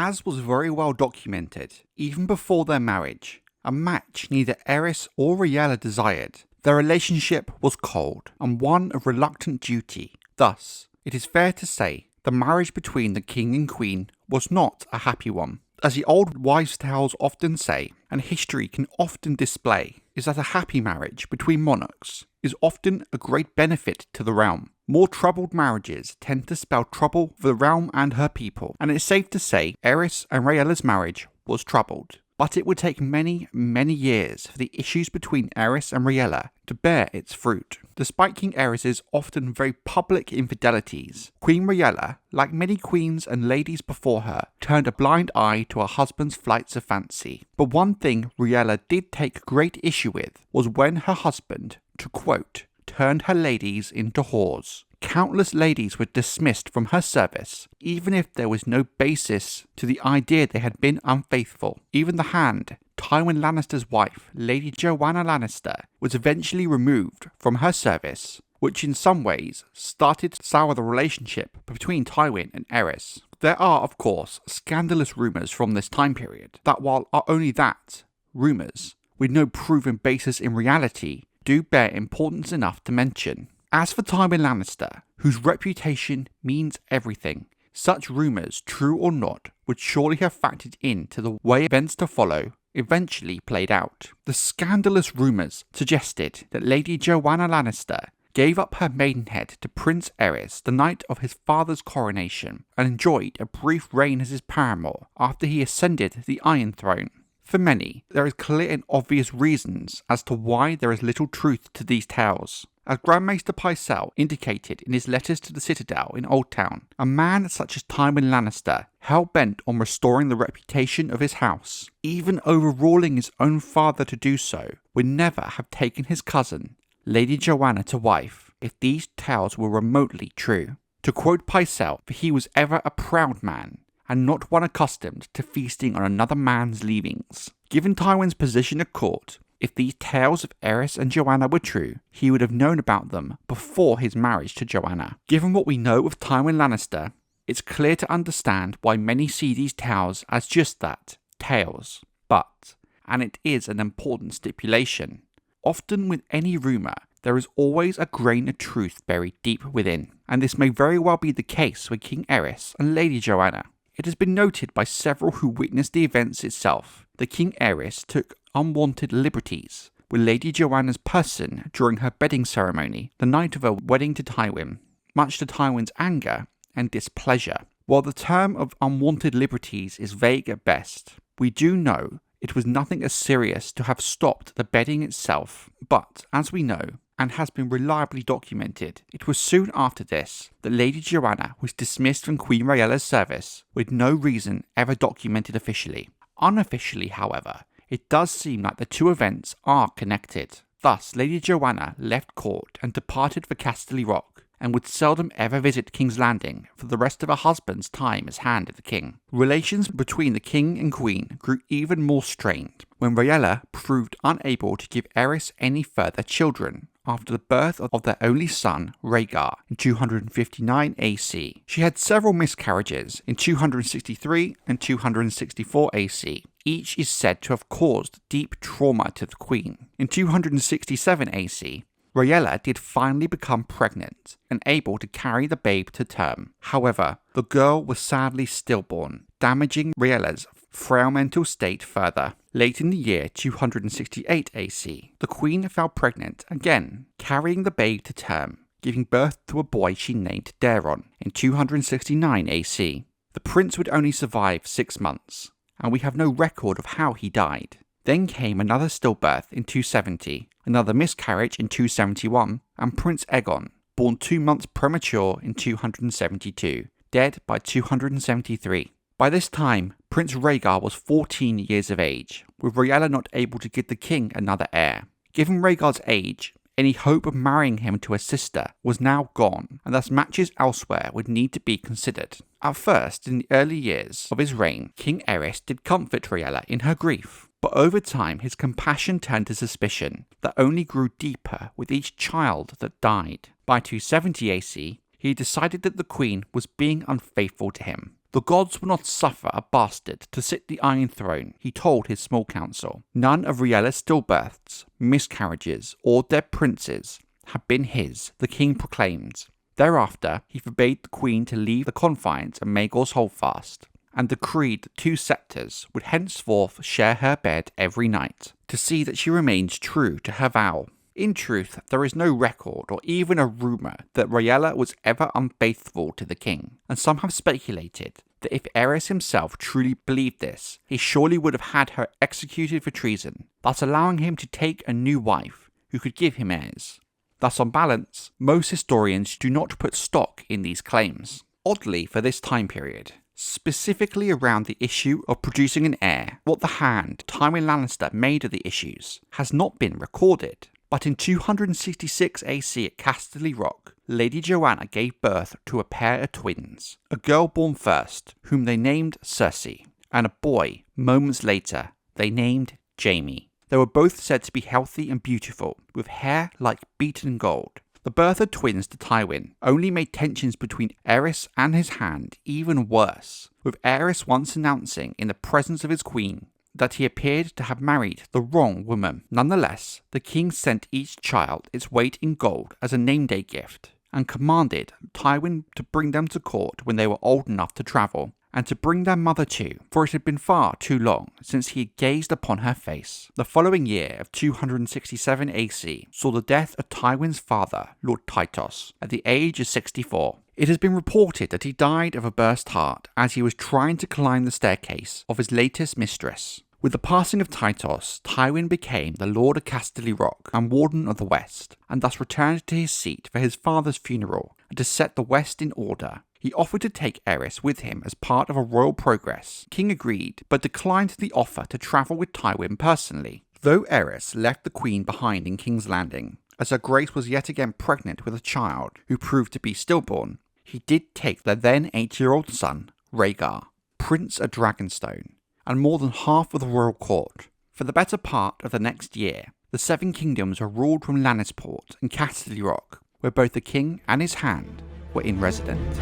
As was very well documented, even before their marriage, a match neither Aerys or Rhaella desired, their relationship was cold and one of reluctant duty. Thus, it is fair to say the marriage between the king and queen was not a happy one. As the old wives' tales often say, and history can often display, is that a happy marriage between monarchs is often a great benefit to the realm. More troubled marriages tend to spell trouble for the realm and her people, and it's safe to say Aerys and Rhaella's marriage was troubled. But it would take many, many years for the issues between Aerys and Rhaella to bear its fruit. Despite King Aerys' often very public infidelities, Queen Rhaella, like many queens and ladies before her, turned a blind eye to her husband's flights of fancy. But one thing Rhaella did take great issue with was when her husband, to quote, turned her ladies into whores. Countless ladies were dismissed from her service, even if there was no basis to the idea they had been unfaithful. Even the hand, Tywin Lannister's wife, Lady Joanna Lannister, was eventually removed from her service, which in some ways started to sour the relationship between Tywin and Aerys. There are, of course, scandalous rumours from this time period that, while are only that, rumours, with no proven basis in reality, do bear importance enough to mention. As for Tywin Lannister, whose reputation means everything, such rumours, true or not, would surely have factored into the way events to follow eventually played out. The scandalous rumours suggested that Lady Joanna Lannister gave up her maidenhead to Prince Aerys the night of his father's coronation and enjoyed a brief reign as his paramour after he ascended the Iron Throne. For many, there is clear and obvious reasons as to why there is little truth to these tales. As Grand Maester Pycelle indicated in his letters to the Citadel in Old Town, a man such as Tywin Lannister, hell-bent on restoring the reputation of his house, even overruling his own father to do so, would never have taken his cousin, Lady Joanna, to wife, if these tales were remotely true. To quote Pycelle, for he was ever a proud man, and not one accustomed to feasting on another man's leavings. Given Tywin's position at court, if these tales of Aerys and Joanna were true, he would have known about them before his marriage to Joanna. Given what we know of Tywin Lannister, it's clear to understand why many see these tales as just that, tales. But, and it is an important stipulation, often with any rumour, there is always a grain of truth buried deep within, and this may very well be the case with King Aerys and Lady Joanna. It has been noted by several who witnessed the events itself that King Aerys took unwanted liberties with Lady Joanna's person during her bedding ceremony the night of her wedding to Tywin, much to Tywin's anger and displeasure. While the term of unwanted liberties is vague at best, we do know it was nothing as serious to have stopped the bedding itself, but as we know, and has been reliably documented, it was soon after this that Lady Joanna was dismissed from Queen Rhaella's service with no reason ever documented officially. Unofficially, however, it does seem like the two events are connected. Thus, Lady Joanna left court and departed for Casterly Rock, and would seldom ever visit King's Landing for the rest of her husband's time as Hand of the King. Relations between the King and Queen grew even more strained when Rhaella proved unable to give Aerys any further children after the birth of their only son, Rhaegar, in 259 AC. She had several miscarriages in 263 and 264 AC. Each is said to have caused deep trauma to the Queen. In 267 AC, Rhaella did finally become pregnant and able to carry the babe to term. However, the girl was sadly stillborn, damaging Rhaella's frail mental state further. Late in the year 268 AC, the Queen fell pregnant again, carrying the babe to term, giving birth to a boy she named Daeron in 269 AC. The prince would only survive 6 months, and we have no record of how he died. Then came another stillbirth in 270, another miscarriage in 271, and Prince Aegon, born 2 months premature in 272, dead by 273. By this time, Prince Rhaegar was 14 years of age, with Rhaella not able to give the king another heir. Given Rhaegar's age, any hope of marrying him to a sister was now gone, and thus matches elsewhere would need to be considered. At first, in the early years of his reign, King Aerys did comfort Rhaella in her grief, but over time his compassion turned to suspicion that only grew deeper with each child that died. By 270 AC, he decided that the Queen was being unfaithful to him, The gods will not suffer a bastard to sit the Iron Throne, he told his small council. None of Rhaella's stillbirths, miscarriages, or dead princes have been his, the king proclaimed. Thereafter, he forbade the queen to leave the confines of Maegor's holdfast, and decreed that 2 scepters would henceforth share her bed every night, to see that she remains true to her vow. In truth, there is no record or even a rumour that Rhaella was ever unfaithful to the king, and some have speculated that if Aerys himself truly believed this, he surely would have had her executed for treason, thus allowing him to take a new wife who could give him heirs. Thus, on balance, most historians do not put stock in these claims. Oddly, for this time period, specifically around the issue of producing an heir, what the hand Tywin Lannister made of the issues has not been recorded. But in 266 AC at Casterly Rock, Lady Joanna gave birth to a pair of twins, a girl born first, whom they named Cersei, and a boy, moments later, they named Jaime. They were both said to be healthy and beautiful, with hair like beaten gold. The birth of twins to Tywin only made tensions between Aerys and his hand even worse, with Aerys once announcing in the presence of his queen that he appeared to have married the wrong woman. Nonetheless, the king sent each child its weight in gold as a name day gift, and commanded Tywin to bring them to court when they were old enough to travel, and to bring their mother too, for it had been far too long since he had gazed upon her face. The following year of 267 AC saw the death of Tywin's father, Lord Tytos, at the age of 64. It has been reported that he died of a burst heart as he was trying to climb the staircase of his latest mistress. With the passing of Tytos, Tywin became the Lord of Casterly Rock and Warden of the West, and thus returned to his seat for his father's funeral and to set the West in order. He offered to take Aerys with him as part of a royal progress. King agreed, but declined the offer to travel with Tywin personally. Though Aerys left the Queen behind in King's Landing, as her grace was yet again pregnant with a child who proved to be stillborn, he did take their then 8-year-old son, Rhaegar, Prince of Dragonstone, and more than half of the royal court. For the better part of the next year, the 7 kingdoms were ruled from Lannisport and Casterly Rock, where both the king and his hand were in residence.